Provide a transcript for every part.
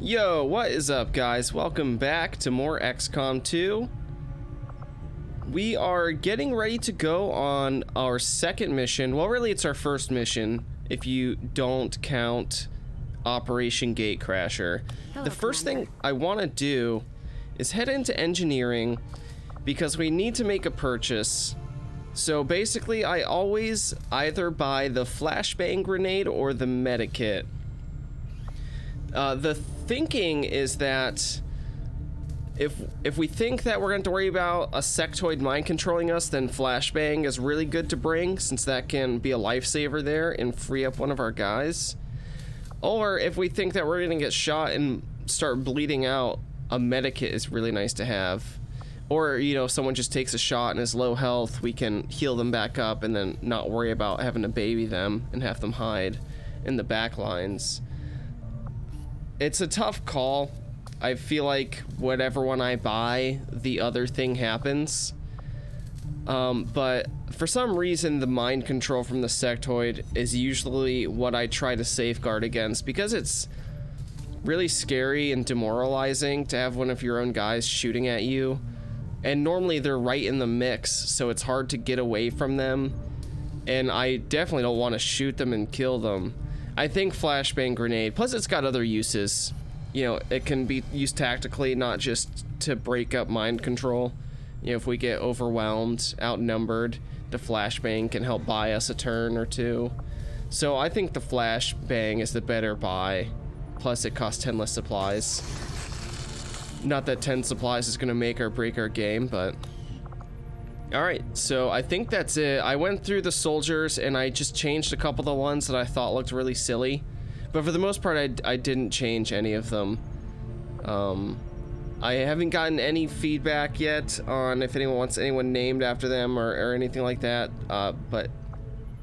Yo, what is up, guys? Welcome back to more XCOM 2. We are getting ready to go on our second mission. Well, really, it's our first mission, if you don't count Operation Gatecrasher. Hello, The first Commander. thing I want to do is head into engineering because we need to make a purchase. So basically, I always either buy the flashbang grenade or the medikit. The thinking is that if we think that we're going to worry about a sectoid mind controlling us, then flashbang is really good to bring, since that can be a lifesaver there and free up one of our guys. Or if we think that we're going to get shot and start bleeding out, a medikit is really nice to have. Or, you know, if someone just takes a shot and is low health, we can heal them back up and then not worry about having to baby them and have them hide in the back lines. It's a tough call. I feel like whatever one I buy, the other thing happens. But for some reason, the mind control from the sectoid is usually what I try to safeguard against, because it's really scary and demoralizing to have one of your own guys shooting at you. And normally they're right in the mix, so it's hard to get away from them. And I definitely don't want to shoot them and kill them. I think flashbang grenade, plus it's got other uses. You know, it can be used tactically, not just to break up mind control. You know, if we get overwhelmed, outnumbered, the flashbang can help buy us a turn or two. So I think the flashbang is the better buy. Plus it costs 10 less supplies. Not that 10 supplies is gonna make or break our game, but... Alright, so I think that's it. I went through the soldiers and I just changed a couple of the ones that I thought looked really silly. But for the most part, I didn't change any of them. I haven't gotten any feedback yet on if anyone wants anyone named after them or anything like that. But,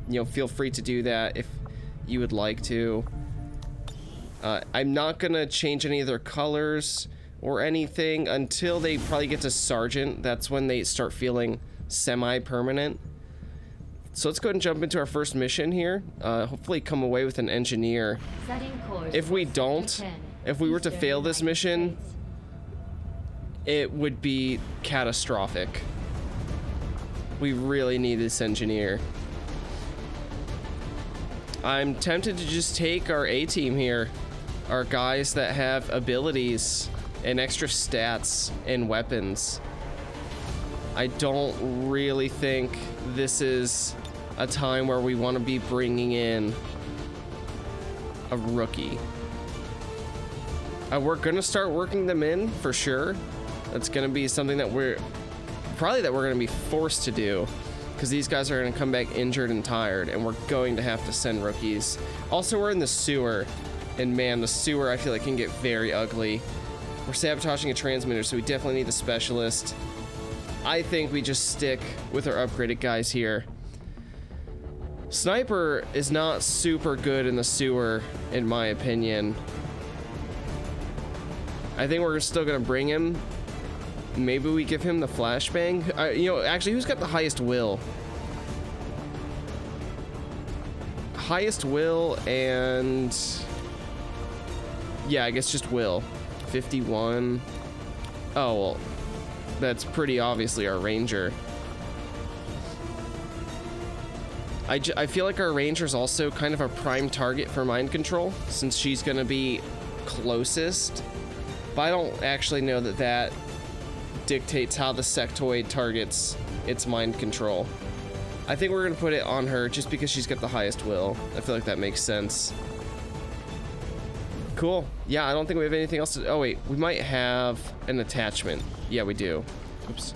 you know, feel free to do that if you would like to. I'm not gonna change any of their colors or anything until they probably get to Sergeant. That's when they start feeling semi-permanent. So let's go ahead and jump into our first mission here. Hopefully come away with an engineer. Setting course If we west don't, 10, if we were to Eastern fail this United mission, States. it would be catastrophic. We really need this engineer. I'm tempted to just take our A-team here. Our guys that have abilities and extra stats and weapons. I don't really think this is a time where we want to be bringing in a rookie. We're gonna start working them in for sure. That's gonna be something that we're gonna be forced to do, because these guys are gonna come back injured and tired, and we're going to have to send rookies. Also, we're in the sewer, and man, the sewer I feel like can get very ugly. We're sabotaging a transmitter, so we definitely need the specialist. I think we just stick with our upgraded guys here. Sniper is not super good in the sewer, in my opinion. I think we're still gonna bring him. Maybe we give him the flashbang. You know, actually, who's got the highest will? Highest will and... yeah, I guess just will. 51. Oh, well, that's pretty obviously our ranger. I feel like our ranger's also kind of a prime target for mind control, since she's gonna be closest. But I don't actually know that that dictates how the sectoid targets its mind control. I think we're gonna put it on her just because she's got the highest will. I feel like that makes sense. Cool. Yeah, I don't think we have anything else to... oh, wait. We might have an attachment. Yeah, we do. Oops.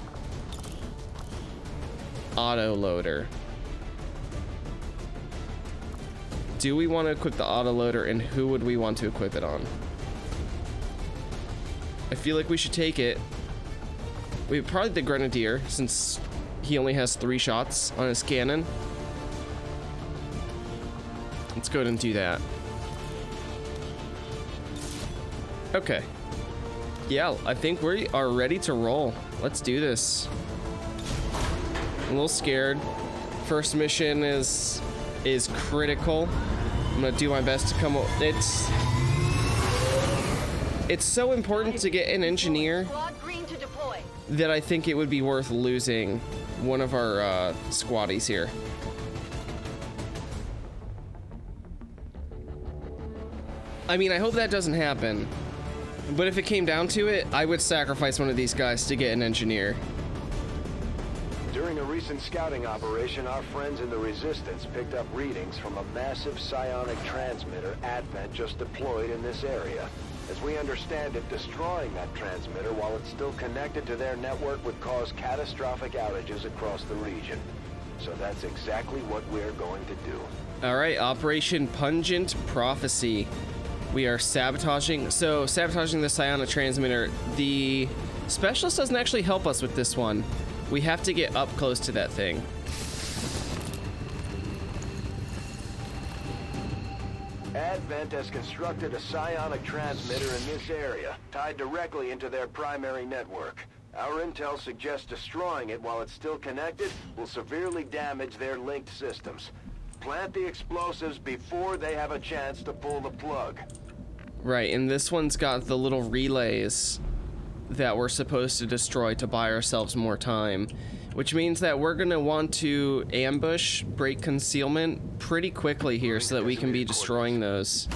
Auto loader. Do we want to equip the auto loader, and who would we want to equip it on? I feel like we should take it. We probably the grenadier, since he only has 3 shots on his cannon. Let's go ahead and do that. Okay. Yeah, I think we are ready to roll. Let's do this. I'm a little scared. First mission is critical. I'm gonna do my best to come. It's It's so important to get an engineer that I think it would be worth losing one of our squaddies here. I mean, I hope that doesn't happen, but if it came down to it, I would sacrifice one of these guys to get an engineer. During a recent scouting operation, our friends in the Resistance picked up readings from a massive psionic transmitter Advent just deployed in this area. As we understand it, destroying that transmitter while it's still connected to their network would cause catastrophic outages across the region. So that's exactly what we're going to do. All right, Operation Pungent Prophecy. We are sabotaging the psionic transmitter. The specialist doesn't actually help us with this one. We have to get up close to that thing. Advent has constructed a psionic transmitter in this area, tied directly into their primary network. Our intel suggests destroying it while it's still connected will severely damage their linked systems. Plant the explosives before they have a chance to pull the plug. Right, and this one's got the little relays that we're supposed to destroy to buy ourselves more time, which means that we're gonna want to ambush, break concealment pretty quickly here so that we can be destroying those.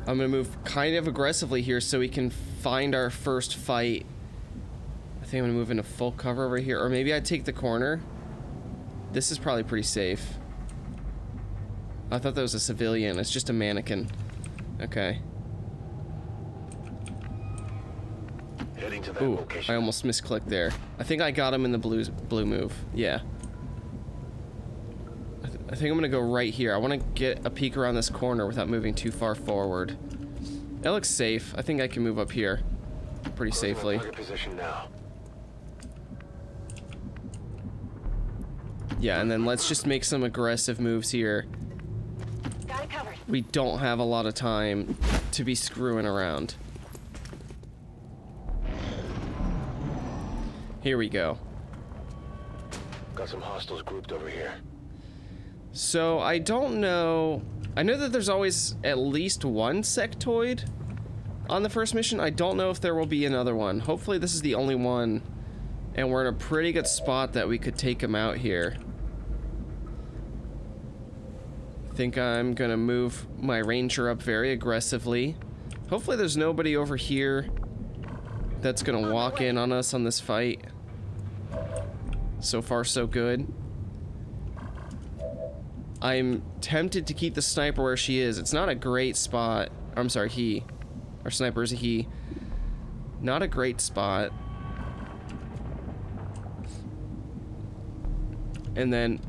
I'm gonna move kind of aggressively here so we can find our first fight. I think I'm gonna move into full cover over here, or maybe I'd take the corner. This is probably pretty safe. I thought that was a civilian. It's just a mannequin. Okay. Heading to that Ooh, location. I almost misclicked there. I think I got him in the blue move. Yeah. I think I'm gonna go right here. I want to get a peek around this corner without moving too far forward. That looks safe. I think I can move up here pretty safely. Target position now. Yeah, and then let's just make some aggressive moves here. Got it covered. We don't have a lot of time to be screwing around. Here we go. Got some hostiles grouped over here. So I don't know. I know that there's always at least one sectoid on the first mission. I don't know if there will be another one. Hopefully this is the only one, and we're in a pretty good spot that we could take him out here. I think I'm gonna move my ranger up very aggressively. Hopefully there's nobody over here that's gonna walk in on us on this fight. So far so good. I'm tempted to keep the sniper where she is. It's not a great spot. I'm sorry, he. Our sniper is a he. Not a great spot. And then,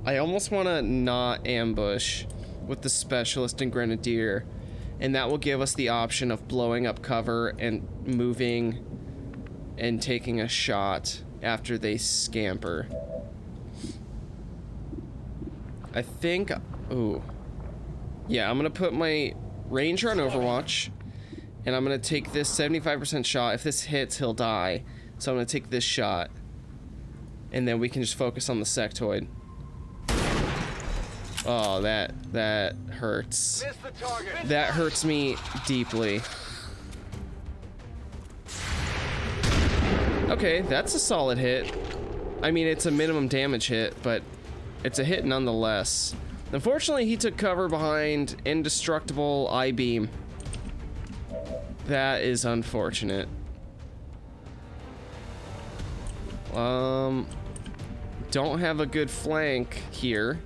I almost want to not ambush with the specialist and grenadier, and that will give us the option of blowing up cover and moving and taking a shot after they scamper. I think, ooh. Yeah, I'm gonna put my ranger on Overwatch, and I'm gonna take this 75% shot. If this hits, he'll die. So I'm gonna take this shot, and then we can just focus on the sectoid. Oh, that hurts. That hurts me deeply. Okay, that's a solid hit. I mean, it's a minimum damage hit, but it's a hit nonetheless. Unfortunately, he took cover behind indestructible I-beam. That is unfortunate. Don't have a good flank here.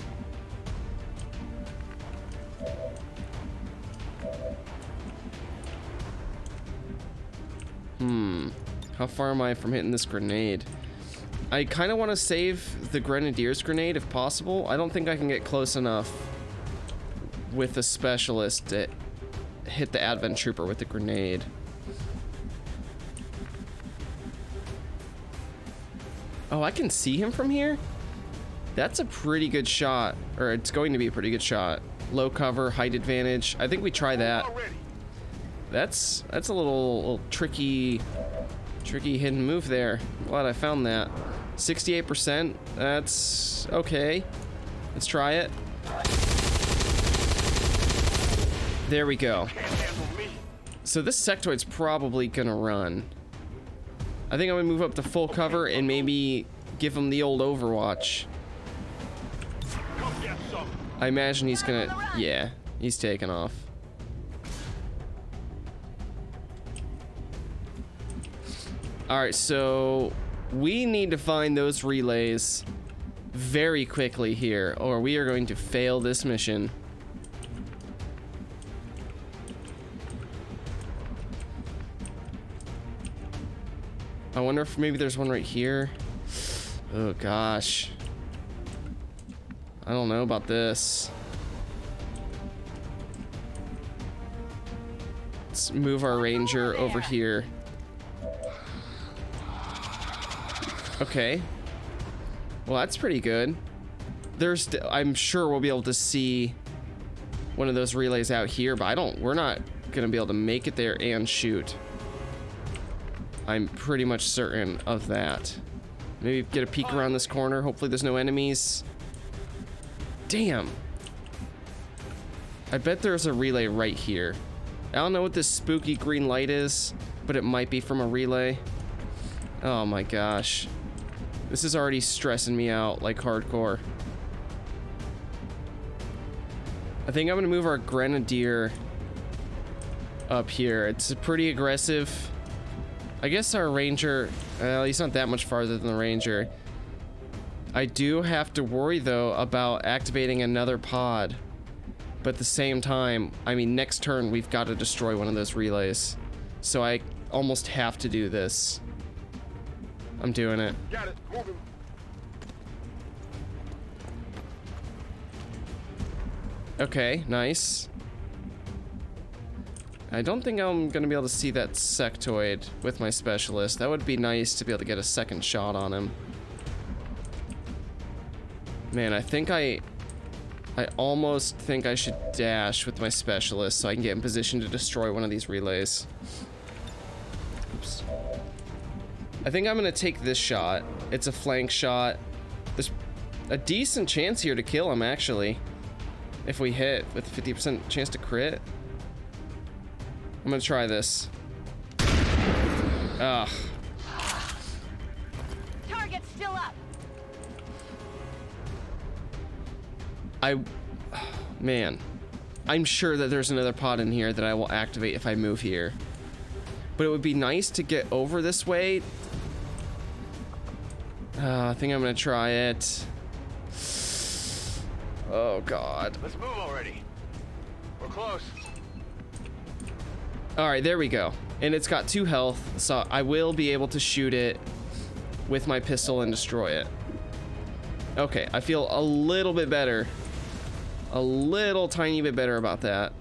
How far am I from hitting this grenade? I kind of want to save the grenadier's grenade if possible. I don't think I can get close enough with the specialist to hit the Advent trooper with the grenade. Oh, I can see him from here? That's a pretty good shot, or it's going to be a pretty good shot. Low cover, height advantage. I think we try that. That's a little tricky hidden move there. Glad I found that. 68%. That's okay. Let's try it. There we go. So this sectoid's probably gonna run. I think I'm gonna move up to full cover and maybe give him the old Overwatch. I imagine he's gonna, yeah, he's taking off. All right, so we need to find those relays very quickly here, or we are going to fail this mission. I wonder if maybe there's one right here. Oh gosh. I don't know about this. Let's move our ranger over here. Okay. Well, that's pretty good. I'm sure we'll be able to see one of those relays out here, but we're not gonna be able to make it there and shoot. I'm pretty much certain of that. Maybe get a peek around this corner. Hopefully there's no enemies. Damn. I bet there's a relay right here. I don't know what this spooky green light is, but it might be from a relay. Oh my gosh. This is already stressing me out like hardcore. I think I'm gonna move our grenadier up here. It's pretty aggressive. I guess our ranger, well, he's not that much farther than the ranger. I do have to worry though about activating another pod. But at the same time, I mean, next turn we've got to destroy one of those relays. So I almost have to do this. I'm doing it. Got it. Moving. Okay, nice. I don't think I'm gonna be able to see that sectoid with my specialist. That would be nice to be able to get a second shot on him. Man, I think I almost think I should dash with my specialist so I can get in position to destroy one of these relays. Oops. I think I'm gonna take this shot. It's a flank shot. There's a decent chance here to kill him, actually. If we hit with a 50% chance to crit. I'm gonna try this. Ugh. Target's still up. Man, I'm sure that there's another pod in here that I will activate if I move here. But it would be nice to get over this way. I think I'm gonna try it. Oh God. Let's move already. We're close. All right, there we go. And it's got 2 health, so I will be able to shoot it with my pistol and destroy it. Okay, I feel a little bit better. A little tiny bit better about that.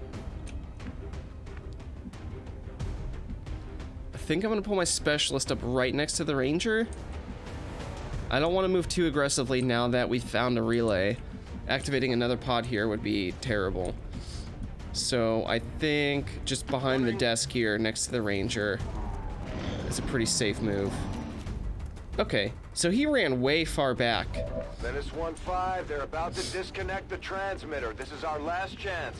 I think I'm gonna pull my specialist up right next to the ranger. I don't want to move too aggressively now that we found a relay. Activating another pod here would be terrible. So I think just behind the desk here next to the ranger is a pretty safe move. Okay, so he ran way far back. Menace 1-5, they're about to disconnect the transmitter. This is our last chance.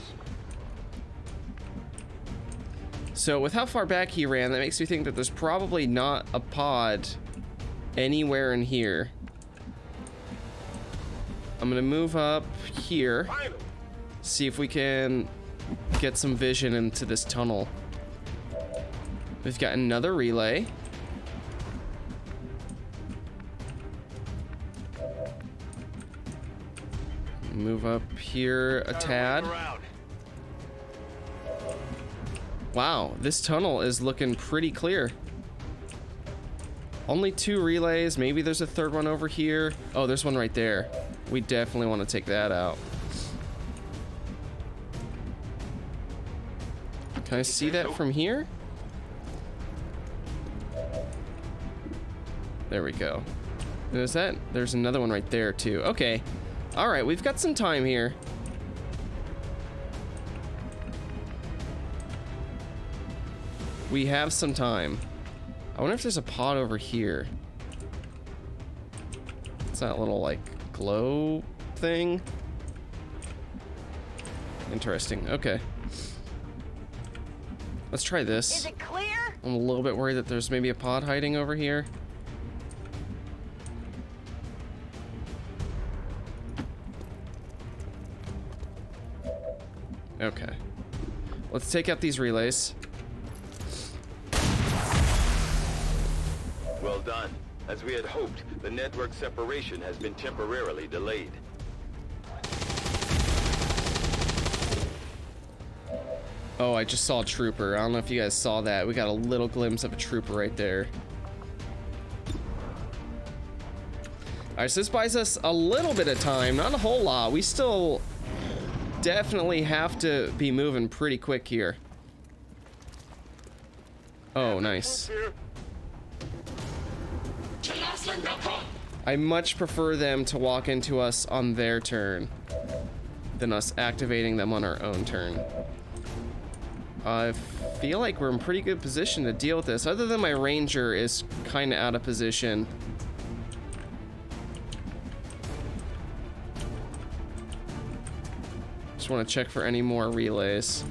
So with how far back he ran, that makes me think that there's probably not a pod anywhere in here. I'm gonna move up here, see if we can get some vision into this tunnel. We've got another relay. Move up here a tad. Wow, this tunnel is looking pretty clear. Only 2 relays. Maybe there's a third one over here. Oh, there's one right there. We definitely want to take that out. Can I see that from here? There we go. And there's another one right there too. Okay. All right, we've got some time here. We have some time. I wonder if there's a pod over here. It's that little like glow thing. Interesting. Okay. Let's try Is this. it clear? I'm a little bit worried that there's maybe a pod hiding over here. Okay. Let's take out these relays. Well done. As we had hoped, the network separation has been temporarily delayed. Oh, I just saw a trooper. I don't know if you guys saw that. We got a little glimpse of a trooper right there. Alright, so this buys us a little bit of time, not a whole lot. We still definitely have to be moving pretty quick here. Oh, nice. I much prefer them to walk into us on their turn than us activating them on our own turn. I feel like we're in pretty good position to deal with this, other than my ranger is kind of out of position. Just want to check for any more relays.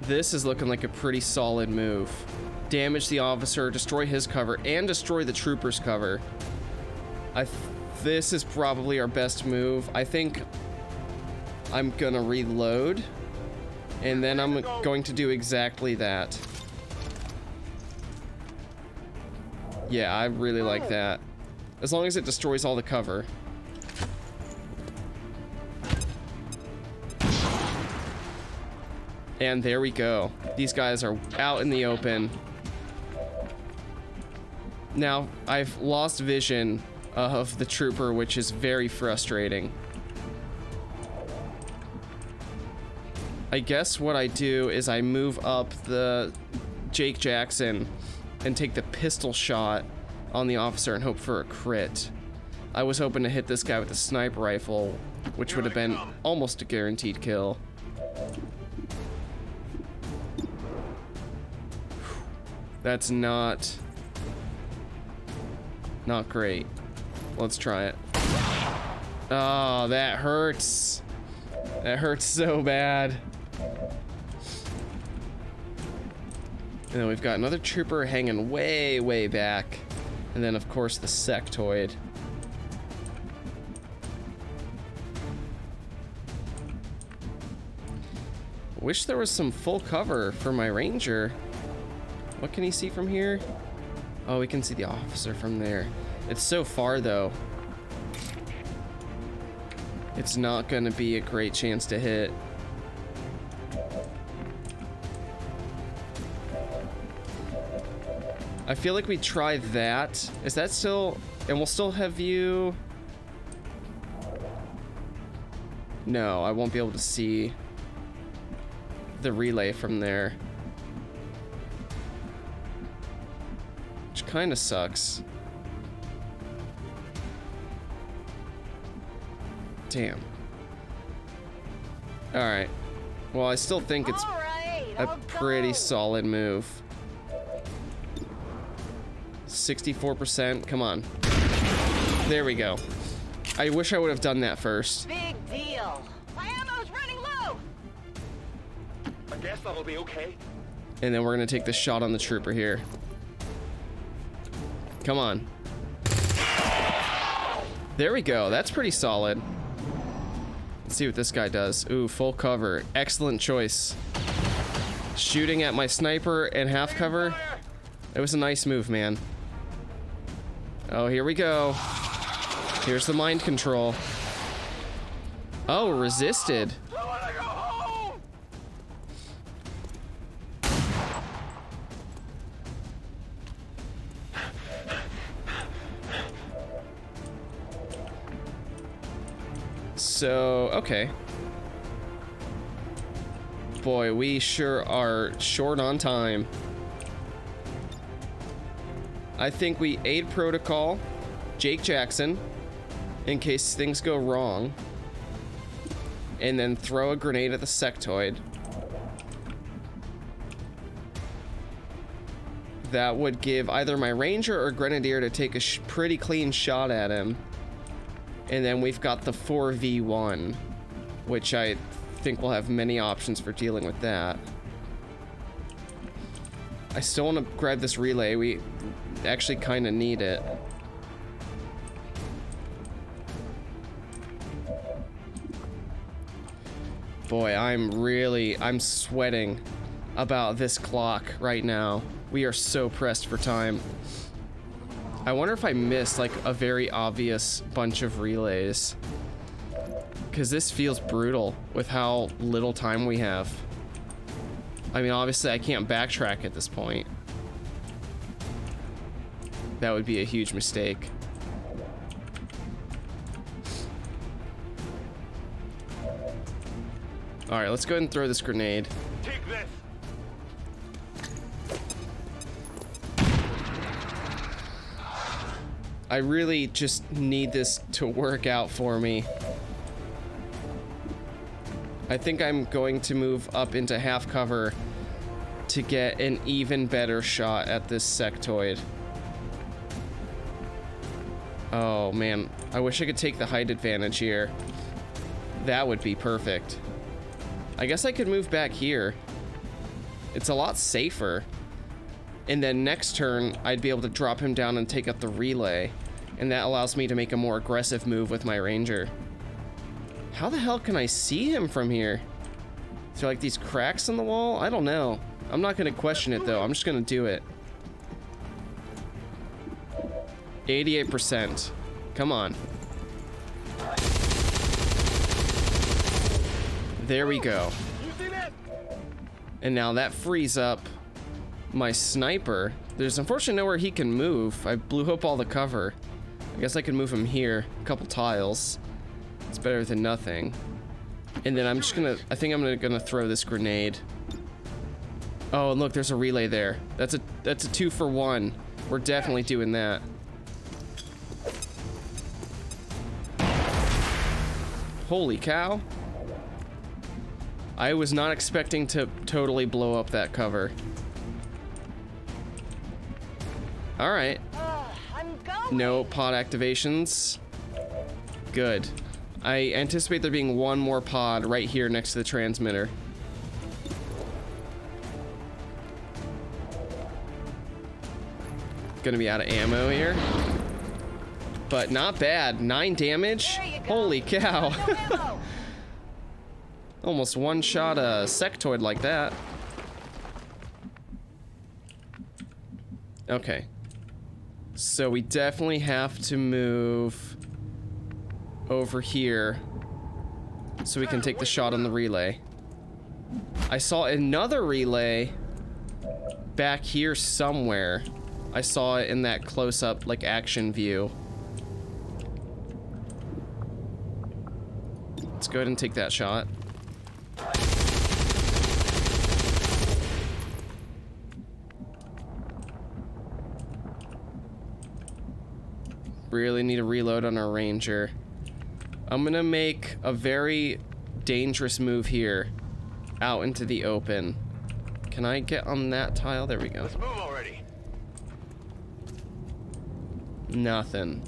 This is looking like a pretty solid move. Damage the officer, destroy his cover, and destroy the trooper's cover. This is probably our best move. I think I'm gonna reload, and then I'm going to do exactly that. Yeah, I really like that. As long as it destroys all the cover. And there we go. These guys are out in the open. Now, I've lost vision of the trooper, which is very frustrating. I guess what I do is I move up the Jake Jackson and take the pistol shot on the officer and hope for a crit. I was hoping to hit this guy with a sniper rifle, which would have been almost a guaranteed kill. That's not great. Let's try it. Oh, that hurts. That hurts so bad. And then we've got another trooper hanging way, way back. And then, of course, the sectoid. Wish there was some full cover for my ranger. What can he see from here? Oh, we can see the officer from there. It's so far, though. It's not gonna be a great chance to hit. I feel like we try that. Is that still... And we'll still have view... No, I won't be able to see the relay from there. Which kind of sucks. Damn. Alright. Well, I still think it's a pretty solid move. 64%. Come on. There we go. I wish I would have done that first. Big deal. My ammo's running low. I guess that'll be okay. And then we're gonna take the shot on the trooper here. Come on. There we go. That's pretty solid. Let's see what this guy does. Ooh, full cover. Excellent choice. Shooting at my sniper and half cover. It was a nice move, man. Oh, here we go. Here's the mind control. Oh, resisted. I wanna go home! So, okay. Boy, we sure are short on time. I think we aid protocol, Jake Jackson, in case things go wrong, and then throw a grenade at the sectoid. That would give either my ranger or grenadier to take a pretty clean shot at him, And then we've got the 4v1, which I think we'll have many options for dealing with that. I still want to grab this relay. We actually kind of need it. Boy, I'm sweating about this clock right now. We are so pressed for time. I wonder if I missed like a very obvious bunch of relays. Because this feels brutal with how little time we have. I mean, obviously I can't backtrack at this point. That would be a huge mistake. All right, let's go ahead and throw this grenade. Take this. I really just need this to work out for me. I think I'm going to move up into half cover to get an even better shot at this sectoid. Oh man, I wish I could take the height advantage here. That would be perfect. I guess I could move back here. It's a lot safer. And then next turn, I'd be able to drop him down and take up the relay. And that allows me to make a more aggressive move with my ranger. How the hell can I see him from here? Is there like these cracks in the wall? I don't know. I'm not gonna question it though. I'm just gonna do it. 88%. Come on. There we go. And now that frees up my sniper. There's unfortunately nowhere he can move. I blew up all the cover. I guess I can move him here. A couple tiles. It's better than nothing. And then I'm just gonna, I think I'm gonna throw this grenade. Oh, and look, there's a relay there. That's a 2-for-1. We're definitely doing that. Holy cow. I was not expecting to totally blow up that cover. All right. I'm going. No pod activations. Good. I anticipate there being one more pod right here next to the transmitter. Gonna be out of ammo here. But not bad. 9 damage. There you go. Holy cow. No ammo. Almost one-shot a sectoid like that. Okay. So we definitely have to move over here so we can take the shot on the relay. I saw another relay back here somewhere. I saw it in that close-up, like, action view. Let's go ahead and take that shot. Really need to reload on our ranger. I'm gonna make a very dangerous move here out into the open. Can I get on that tile? There we go. Let's move already. Nothing.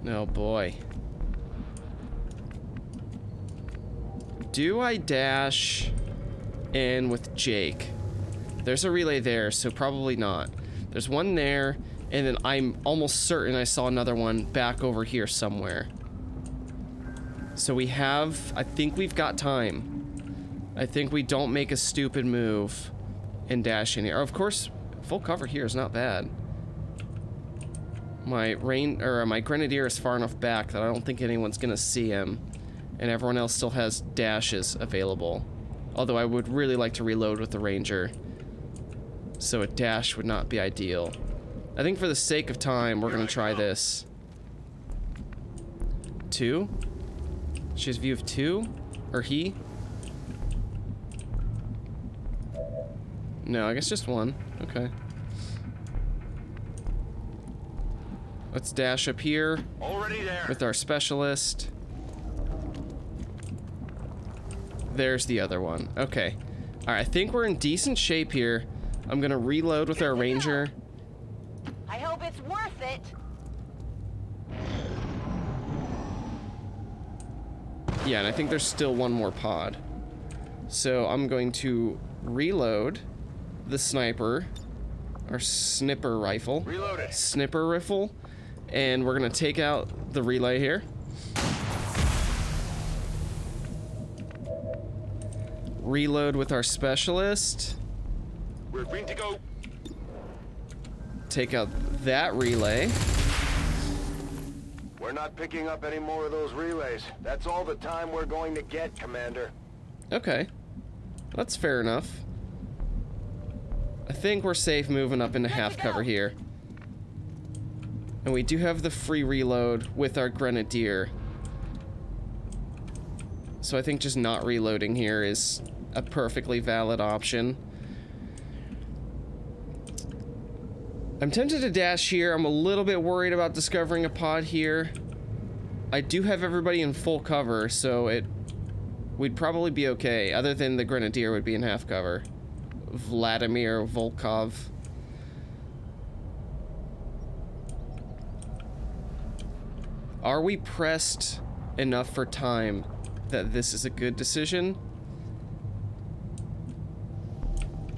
Oh boy. Do I dash in with Jake? There's a relay there, so probably not. There's one there, and then I'm almost certain I saw another one back over here somewhere. So we have, I think we've got time. I think we don't make a stupid move and dash in here. Of course, full cover here is not bad. My grenadier is far enough back that I don't think anyone's gonna see him, and everyone else still has dashes available. Although I would really like to reload with the ranger, so a dash would not be ideal. I think for the sake of time, we're gonna try this. 2? She has view of 2? Or he? No, I guess just 1. Okay. Let's dash up here Already there. with our specialist. There's the other one. Okay. All right, I think we're in decent shape here. I'm gonna reload with our ranger it's worth it. Yeah, and I think there's still one more pod. So I'm going to reload the sniper, or snipper rifle. Reload it. Snipper rifle. And we're gonna take out the relay here. Reload with our specialist. We're green to go. Take out that relay. We're not picking up any more of those relays. That's all the time we're going to get, Commander. Okay. That's fair enough. I think we're safe moving up into half cover here. And we do have the free reload with our grenadier. So I think just not reloading here is a perfectly valid option. I'm tempted to dash here. I'm a little bit worried about discovering a pod here. I do have everybody in full cover, so we'd probably be okay, other than the grenadier would be in half cover. Vladimir Volkov. Are we pressed enough for time that this is a good decision?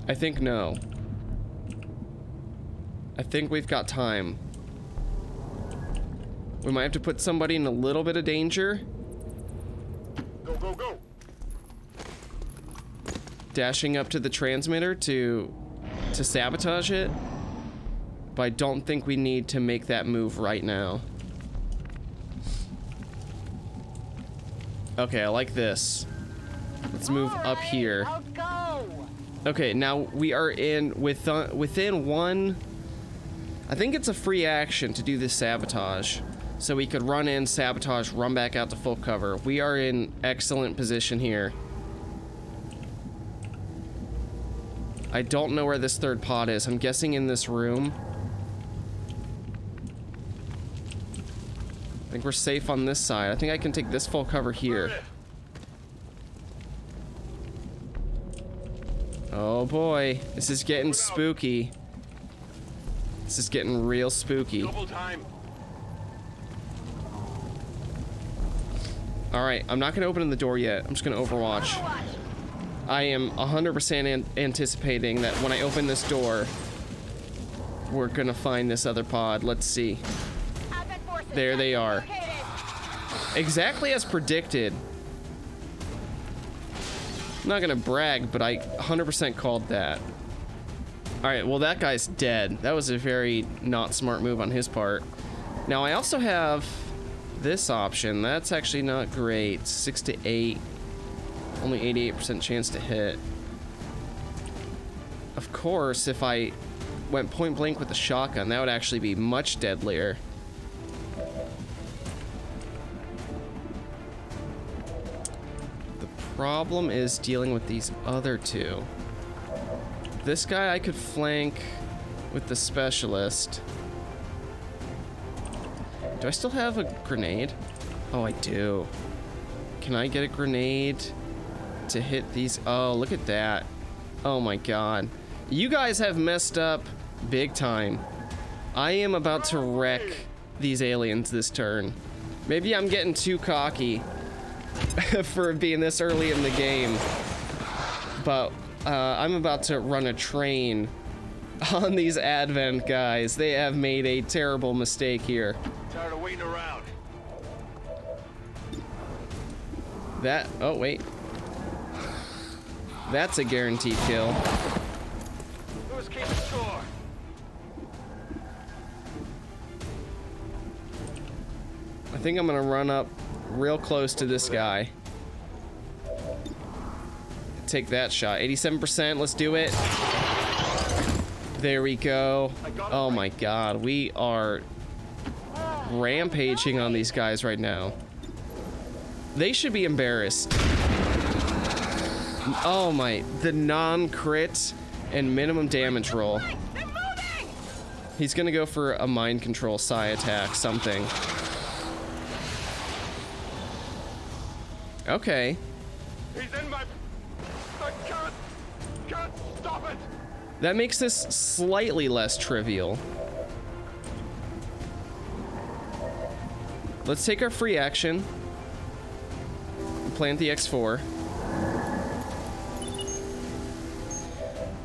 I think no. I think we've got time. We might have to put somebody in a little bit of danger. Go, go, go. Dashing up to the transmitter to sabotage it. But I don't think we need to make that move right now. Okay, I like this. Let's move up here. I'll go. Okay, now we are within one. I think it's a free action to do this sabotage. So we could run in, sabotage, run back out to full cover. We are in excellent position here. I don't know where this third pod is. I'm guessing in this room. I think we're safe on this side. I think I can take this full cover here. Oh boy, this is getting spooky. This is getting real spooky. Double time. Alright, I'm not going to open the door yet. I'm just going to overwatch. I am 100% anticipating that when I open this door, we're going to find this other pod. Let's see. There they are. Exactly as predicted. I'm not going to brag, but I 100% called that. Alright, well that guy's dead. That was a very not smart move on his part. Now I also have this option. That's actually not great. 6 to 8. Only 88% chance to hit. Of course, if I went point blank with the shotgun, that would actually be much deadlier. The problem is dealing with these other two. This guy I could flank with the specialist. Do I still have a grenade? Oh, I do. Can I get a grenade to hit these? Oh, look at that. Oh my god. You guys have messed up big time. I am about to wreck these aliens this turn. Maybe I'm getting too cocky for being this early in the game. But I'm about to run a train on these Advent guys. They have made a terrible mistake here. Tired of waiting around. Oh wait. That's a guaranteed kill. Who's keeping score? I think I'm gonna run up real close to this guy. Take that shot. 87%, let's do it. There we go. Oh my god, we are rampaging on these guys right now. They should be embarrassed. Oh my, the non-crit and minimum damage roll. He's gonna go for a mind control psi attack, something. Okay. He's in my... I can't stop it! That makes this slightly less trivial. let's take our free action. Plant the X4.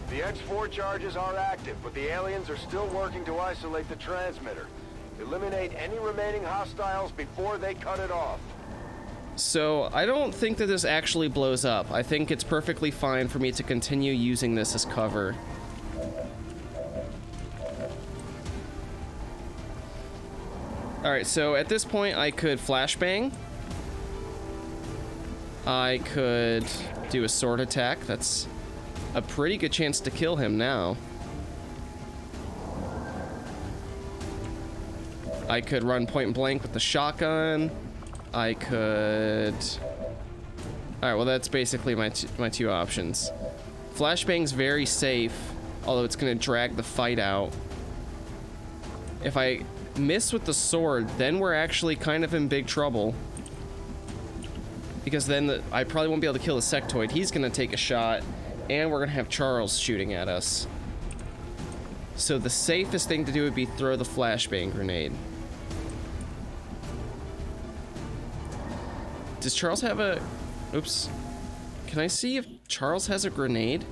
The X4 charges are active, but the aliens are still working to isolate the transmitter. Eliminate any remaining hostiles before they cut it off. So I don't think that this actually blows up. I think it's perfectly fine for me to continue using this as cover. Alright, so at this point I could flashbang. I could do a sword attack. That's a pretty good chance to kill him now. I could run point blank with the shotgun. I could... Alright, well that's basically my two options. Flashbang's very safe, although it's gonna drag the fight out. If I miss with the sword, then we're actually kind of in big trouble. Because then I probably won't be able to kill the sectoid. He's gonna take a shot, and we're gonna have Charles shooting at us. So the safest thing to do would be throw the flashbang grenade. Does Charles have a... Oops. Can I see if Charles has a grenade?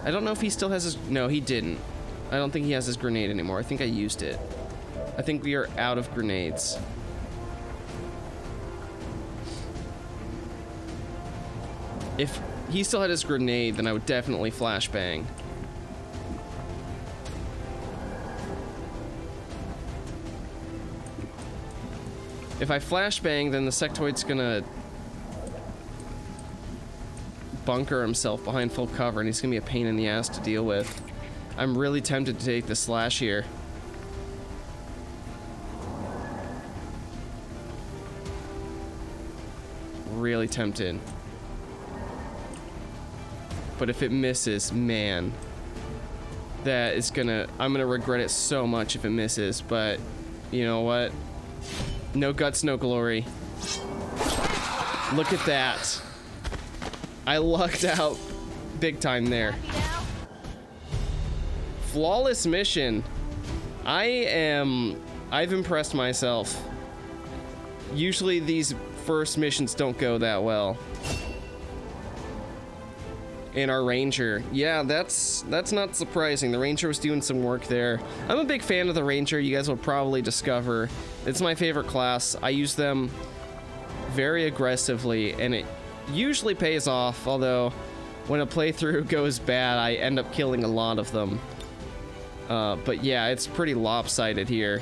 I don't know if he still has his... No, he didn't. I don't think he has his grenade anymore. I think I used it. I think we are out of grenades. If he still had his grenade, then I would definitely flashbang. If I flashbang, then the sectoid's gonna bunker himself behind full cover, and he's gonna be a pain in the ass to deal with. I'm really tempted to take the slash here. Really tempted. But if it misses, man, that is gonna... I'm gonna regret it so much if it misses, but you know what? No guts, no glory. Look at that. I lucked out big time there. Flawless mission. I've impressed myself. Usually these first missions don't go that well. And our Ranger, yeah, that's not surprising. The Ranger was doing some work there. I'm a big fan of the Ranger. You guys will probably discover it's my favorite class. I use them very aggressively, and it usually pays off. Although, when a playthrough goes bad, I end up killing a lot of them. But yeah, it's pretty lopsided here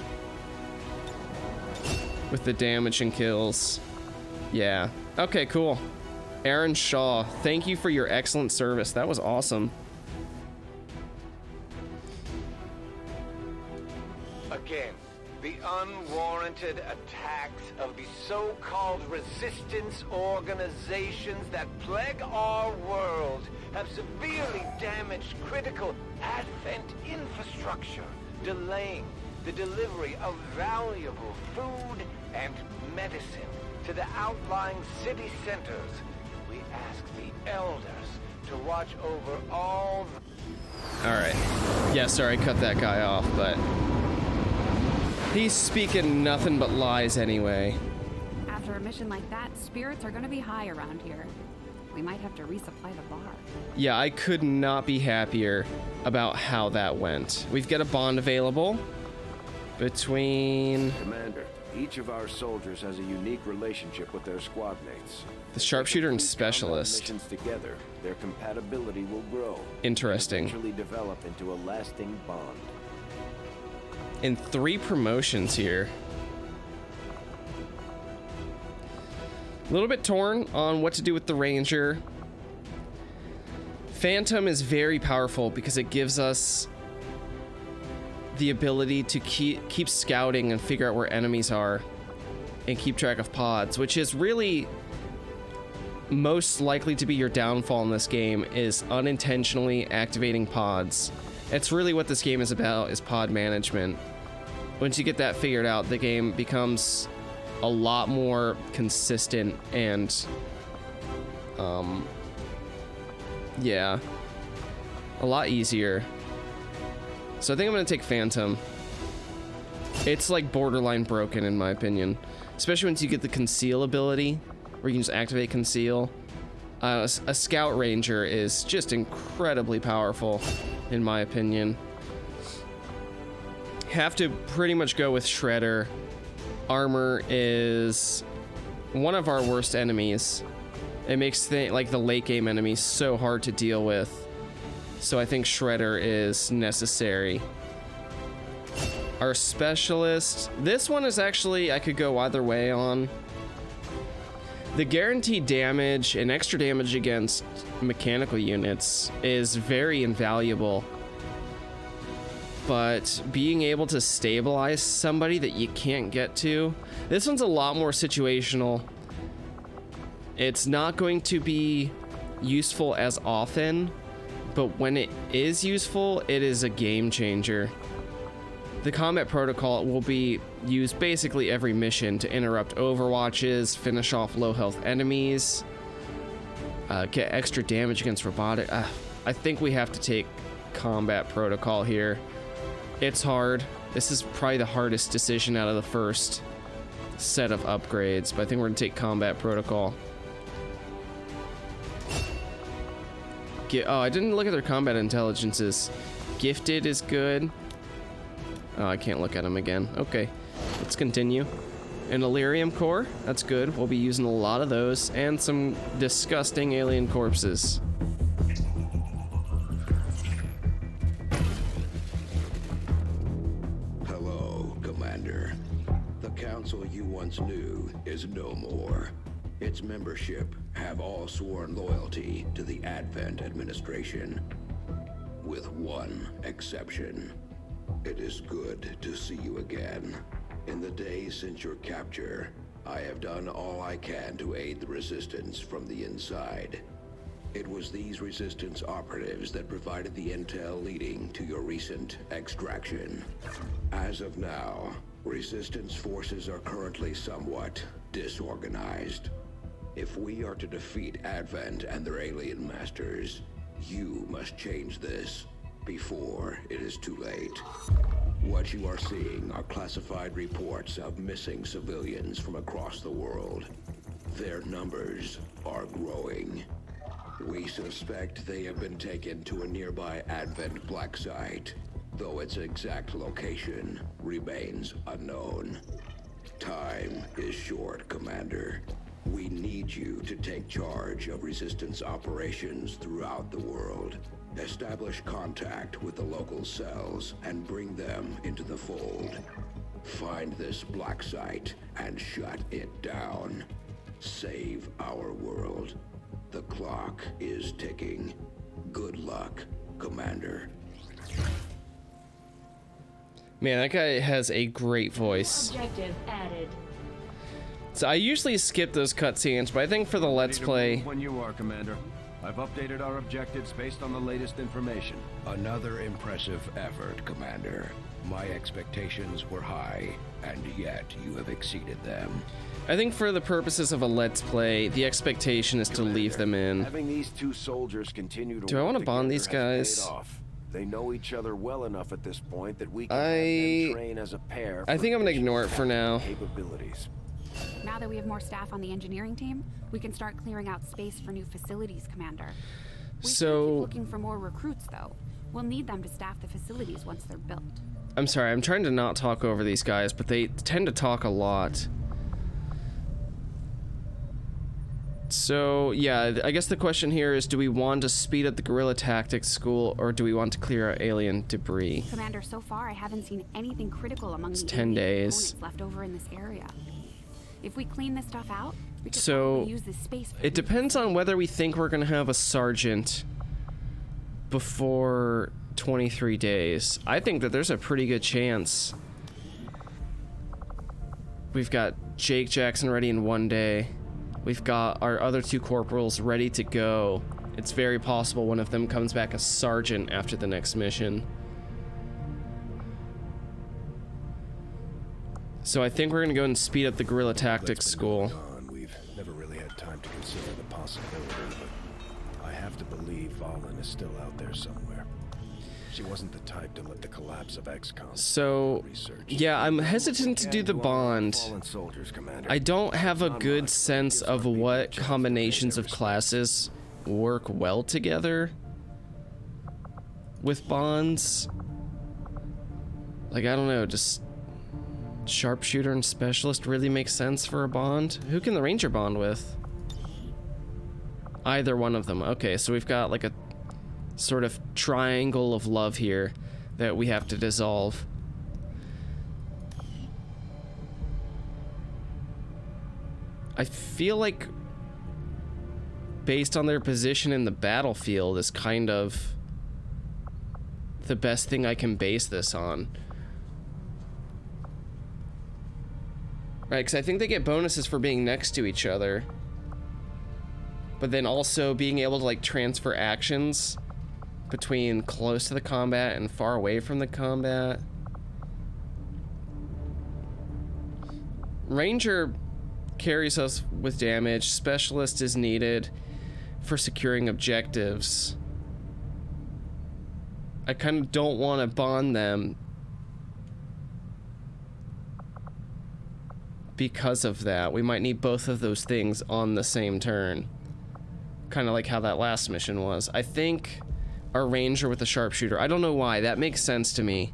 with the damage and kills. Yeah. Okay, cool. Aaron Shaw, thank you for your excellent service. That was awesome. Again, the unwarranted attacks of the so-called resistance organizations that plague our world have severely damaged critical Advent infrastructure, delaying the delivery of valuable food and medicine to the outlying city centers. We ask the elders to watch over all the... Alright. Yeah, sorry, I cut that guy off, but... he's speaking nothing but lies anyway. After a mission like that, spirits are gonna be high around here. We might have to resupply the bar. Yeah, I could not be happier about how that went. We've got a bond available between... Commander, each of our soldiers has a unique relationship with their squad mates. the sharpshooter and specialist. Missions together, their compatibility will grow. Interesting. And eventually develop into a lasting bond. And 3 promotions here. A little bit torn on what to do with the Ranger. Phantom is very powerful because it gives us the ability to keep scouting and figure out where enemies are and keep track of pods, which is really most likely to be your downfall in this game, is unintentionally activating pods. It's really what this game is about, is pod management. Once you get that figured out, the game becomes a lot more consistent and yeah, a lot easier. So I think I'm gonna take Phantom. It's like borderline broken in my opinion. especially once you get the conceal ability, where you can just activate conceal. A scout ranger is just incredibly powerful, in my opinion. Have to pretty much go with Shredder. Armor is one of our worst enemies. It makes like the late game enemies so hard to deal with. So I think Shredder is necessary. Our specialist, this one is actually, I could go either way on. The guaranteed damage and extra damage against mechanical units is very invaluable. But being able to stabilize somebody that you can't get to, this one's a lot more situational. It's not going to be useful as often, but when it is useful, it is a game changer. The combat protocol will be used basically every mission to interrupt overwatches, finish off low health enemies, get extra damage against robotic. I think we have to take combat protocol here. It's hard. This is probably the hardest decision out of the first set of upgrades, but I think we're gonna take combat protocol. Oh, I didn't look at their combat intelligences. Gifted is good. Oh, I can't look at them again. Okay, let's continue. An Illyrium core, that's good. We'll be using a lot of those, and some disgusting alien corpses. Hello, Commander. The council you once knew is no more. Its membership have all sworn loyalty to the Advent administration, with one exception. It is good to see you again. In the days since your capture, I have done all I can to aid the Resistance from the inside. It was these Resistance operatives that provided the intel leading to your recent extraction. As of now, Resistance forces are currently somewhat disorganized. If we are to defeat Advent and their alien masters, you must change this before it is too late. What you are seeing are classified reports of missing civilians from across the world. Their numbers are growing. We suspect they have been taken to a nearby Advent black site, though its exact location remains unknown. Time is short, Commander. We need you to take charge of Resistance operations throughout the world. Establish contact with the local cells and bring them into the fold. Find this black site and shut it down. Save our world. The clock is ticking. Good luck, Commander. Man, that guy has a great voice. Objective added. So I usually skip those cutscenes, but I think for the Let's Play... When you are, Commander. I've updated our objectives based on the latest information. Another impressive effort, Commander. My expectations were high, and yet you have exceeded them. I think for the purposes of a Let's Play, the expectation is to leave them in. Having these two soldiers continue to Do I want to bond these guys? They know each other well enough at this point that we can have them train as a pair. I think I'm gonna ignore it for now. Capabilities. Now that we have more staff on the engineering team, we can start clearing out space for new facilities, Commander. We should keep looking for more recruits, though. We'll need them to staff the facilities once they're built. I'm sorry, I'm trying to not talk over these guys, but they tend to talk a lot. So, yeah, I guess the question here is, do we want to speed up the guerrilla tactics school, or do we want to clear out alien debris? Commander, so far I haven't seen anything critical among the 10 days components left over in this area. If we clean this stuff out, we can so use this space. It depends on whether we think we're going to have a sergeant before 23 days. I think that there's a pretty good chance. We've got Jake Jackson ready in 1 day. We've got our other two corporals ready to go. It's very possible one of them comes back a sergeant after the next mission. So I think we're gonna go and speed up the guerrilla tactics school. We've never really had time to consider the possibility, but I have to believe Valen is still out there somewhere. She wasn't the type to let the collapse of XCOM. So, yeah, I'm hesitant to do the bond. Fallen soldiers, Commander. I don't have a good sense of what combinations of classes work well together with bonds. Like, I don't know, just sharpshooter and specialist really makes sense for a bond? Who can the ranger bond with? Either one of them. Okay, so we've got like a sort of triangle of love here that we have to dissolve. I feel like based on their position in the battlefield is kind of the best thing I can base this on. Right, because I think they get bonuses for being next to each other. But then also being able to like transfer actions between close to the combat and far away from the combat. Ranger carries us with damage. Specialist is needed for securing objectives. I kind of don't want to bond them because of that. We might need both of those things on the same turn. Kind of like how that last mission was. I think our ranger with the sharpshooter. I don't know why. That makes sense to me.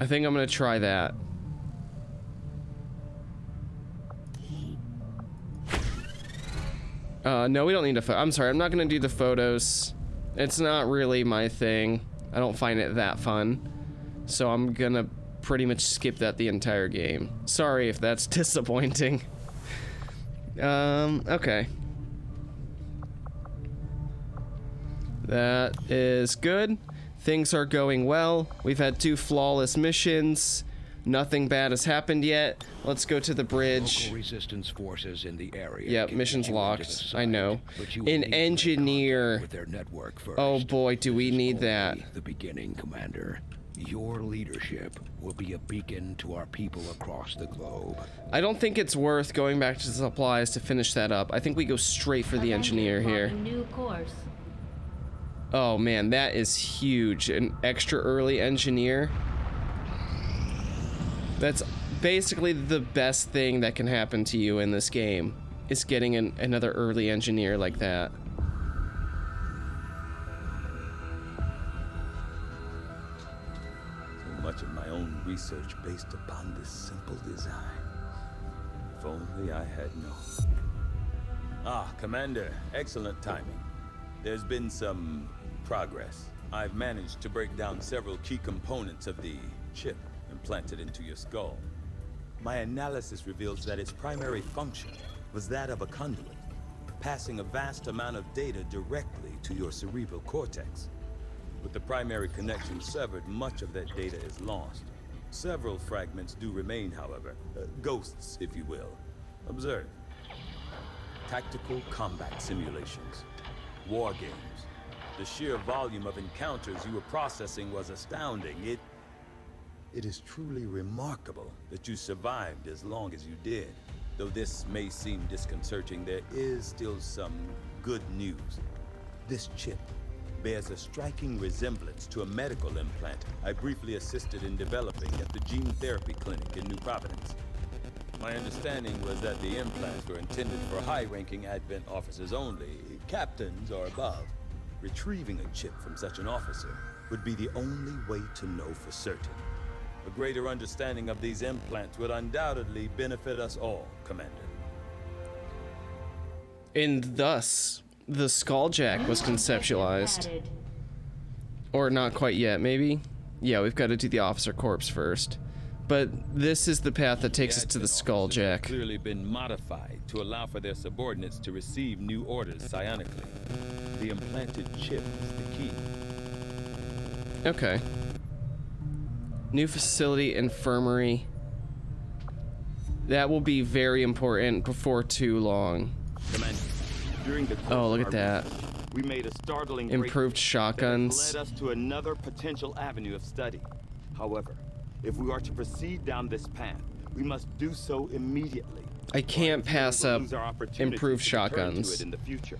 I think I'm going to try that. No, we don't need a I'm sorry. I'm not going to do the photos. It's not really my thing. I don't find it that fun. So I'm going to pretty much skip that the entire game. Sorry if that's disappointing. Okay. That is good. Things are going well. We've had 2 flawless missions. Nothing bad has happened yet. Let's go to the bridge. Local resistance forces in the area. Yep, mission's locked. I know. An engineer. With their network first. Oh boy, do we need that. The beginning, Commander. Your leadership will be a beacon to our people across the globe. I don't think it's worth going back to the supplies to finish that up. I think we go straight for the engineer here. New course. Oh man, that is huge. An extra early engineer. That's basically the best thing that can happen to you in this game, is getting another early engineer like that. Much of my own research based upon this simple design. If only I had known. Ah, Commander, excellent timing. There's been some progress. I've managed to break down several key components of the chip implanted into your skull. My analysis reveals that its primary function was that of a conduit, passing a vast amount of data directly to your cerebral cortex. With the primary connection severed, much of that data is lost. Several fragments do remain, however. Ghosts, if you will. Observe. Tactical combat simulations. War games. The sheer volume of encounters you were processing was astounding. It is truly remarkable that you survived as long as you did. Though this may seem disconcerting, there is still some good news. This chip bears a striking resemblance to a medical implant I briefly assisted in developing at the gene therapy clinic in New Providence. My understanding was that the implants were intended for high-ranking Advent officers only, captains or above. Retrieving a chip from such an officer would be the only way to know for certain. A greater understanding of these implants would undoubtedly benefit us all, Commander. And thus, the Skulljack was conceptualized. Or not quite yet, maybe? Yeah, we've got to do the officer corps first. But this is the path that takes us to the Skulljack. Clearly been modified to allow for their subordinates to receive new orders psionically. The implanted chip is the key. Okay. New facility, infirmary. That will be very important before too long. Commander, during the Oh, look at that. we made a startling Improved breakthrough shotguns. that has led us to another potential avenue of study. However, if we are to proceed down this path, we must do so immediately. I can't pass up Lose our opportunity improved to return to shotguns. it in the future.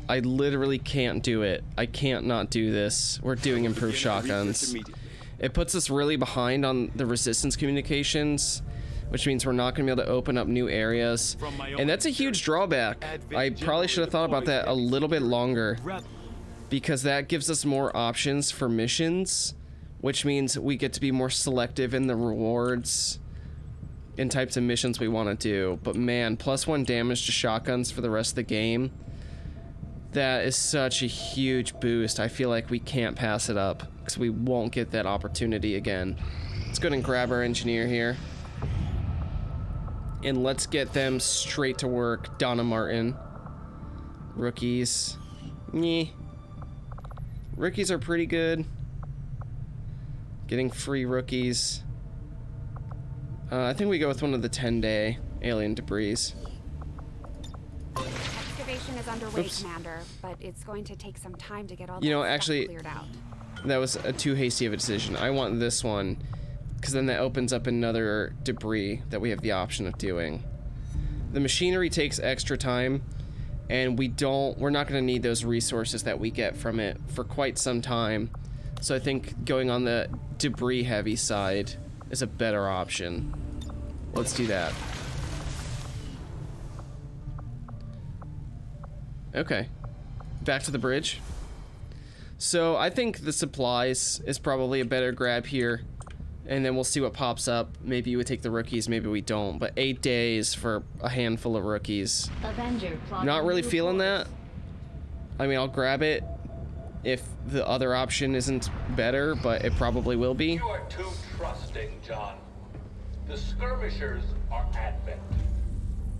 I literally can't do it. I can't not do this. We're doing improved shotguns. It puts us really behind on the resistance communications, which means we're not going to be able to open up new areas. And that's a huge drawback. I probably should have thought about that a little bit longer, because that gives us more options for missions, which means we get to be more selective in the rewards and types of missions we want to do. But man, +1 damage to shotguns for the rest of the game, that is such a huge boost. I feel like we can't pass it up, because we won't get that opportunity again. Let's go ahead and grab our engineer here. And let's get them straight to work. Donna Martin. Rookies. Nyeh. Rookies are pretty good. Getting free rookies. I think we go with one of the 10-day alien debris. Excavation is underway, Oops. Commander, but it's going to take some time to get all You know, that actually, stuff cleared out. That was a too hasty of a decision. I want this one, because then that opens up another debris that we have the option of doing. The machinery takes extra time, and we're not going to need those resources that we get from it for quite some time. So I think going on the debris heavy side is a better option. Let's do that. Okay, back to the bridge. So I think the supplies is probably a better grab here, and then we'll see what pops up. Maybe we take the rookies, maybe we don't, but 8 days for a handful of rookies. Avenger Not really feeling that. I mean, I'll grab it if the other option isn't better, but it probably will be. You are too trusting, John. The skirmishers are Advent.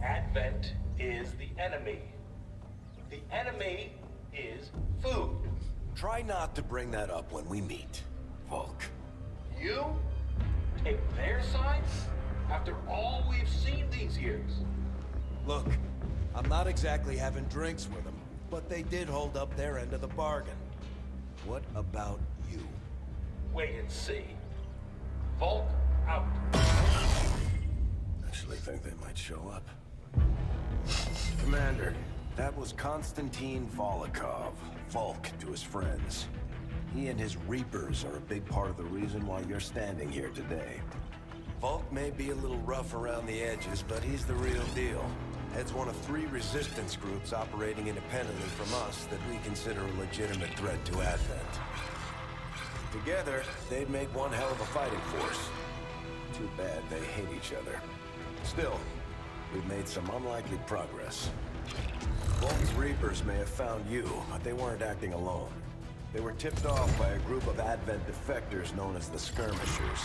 Advent is the enemy. The enemy is food. Try not to bring that up when we meet, Volk. You take their side after all we've seen these years. Look, I'm not exactly having drinks with them, but they did hold up their end of the bargain. What about you? Wait and see. Volk out. Actually think they might show up. Commander, that was Konstantin Volokov, Volk to his friends. He and his Reapers are a big part of the reason why you're standing here today. Volk may be a little rough around the edges, but he's the real deal. Heads one of 3 resistance groups operating independently from us that we consider a legitimate threat to Advent. Together, they'd make one hell of a fighting force. Too bad they hate each other. Still, we've made some unlikely progress. Volk's Reapers may have found you, but they weren't acting alone. They were tipped off by a group of Advent defectors known as the Skirmishers.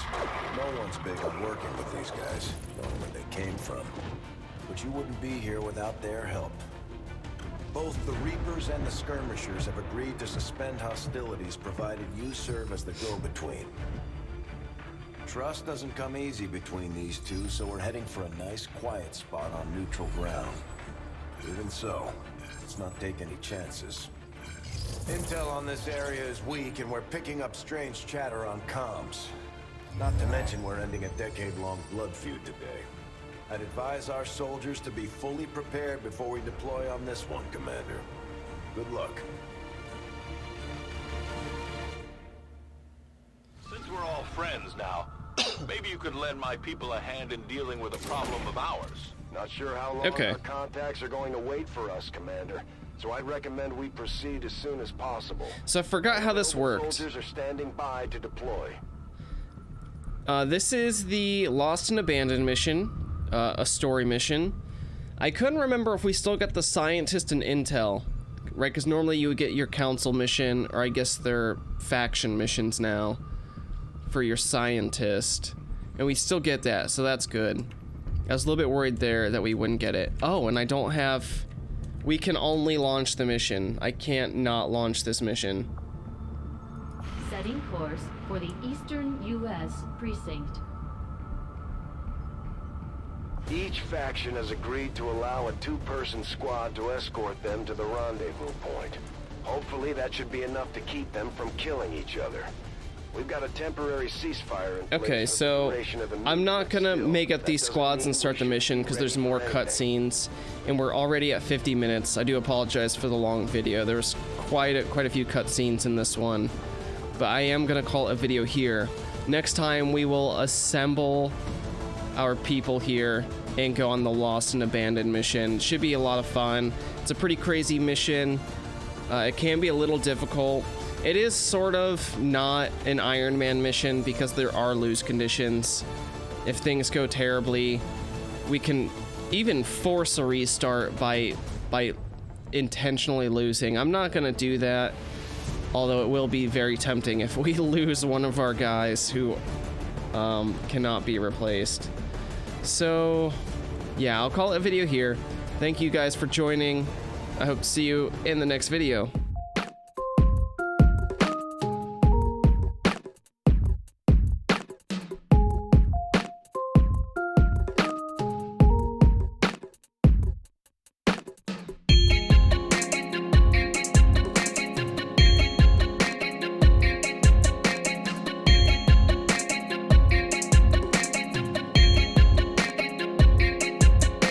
No one's big on working with these guys, knowing where they came from. But you wouldn't be here without their help. Both the Reapers and the Skirmishers have agreed to suspend hostilities provided you serve as the go-between. Trust doesn't come easy between these two, so we're heading for a nice, quiet spot on neutral ground. Even so, let's not take any chances. Intel on this area is weak, and we're picking up strange chatter on comms. Not to mention we're ending a decade-long blood feud today. I'd advise our soldiers to be fully prepared before we deploy on this one, Commander. Good luck. Since we're all friends now, maybe you could lend my people a hand in dealing with a problem of ours. Not sure how long our contacts are going to wait for us, Commander. So I'd recommend we proceed as soon as possible. So I forgot how this worked. Soldiers are standing by to deploy. This is the Lost and Abandoned mission, a story mission. I couldn't remember if we still got the scientist and intel, right? Because normally you would get your council mission, or I guess they're faction missions now, for your scientist. And we still get that, so that's good. I was a little bit worried there that we wouldn't get it. Oh, and I don't have... We can only launch the mission. I can't not launch this mission. Setting course for the Eastern U.S. Precinct. Each faction has agreed to allow a 2-person squad to escort them to the rendezvous point. Hopefully that should be enough to keep them from killing each other. We've got a temporary ceasefire in place Okay, for the so duration of the I'm not movement gonna still. make up That these doesn't squads mean and start we the should mission be because there's ready more for anything. cutscenes, and we're already at 50 minutes. I do apologize for the long video. There's quite a few cutscenes in this one, but I am gonna call it a video here. Next time we will assemble our people here and go on the Lost and Abandoned mission. Should be a lot of fun. It's a pretty crazy mission. It can be a little difficult. It is sort of not an Ironman mission because there are lose conditions. If things go terribly, we can even force a restart by intentionally losing. I'm not gonna do that, although it will be very tempting if we lose one of our guys who cannot be replaced. So yeah, I'll call it a video here. Thank you guys for joining. I hope to see you in the next video.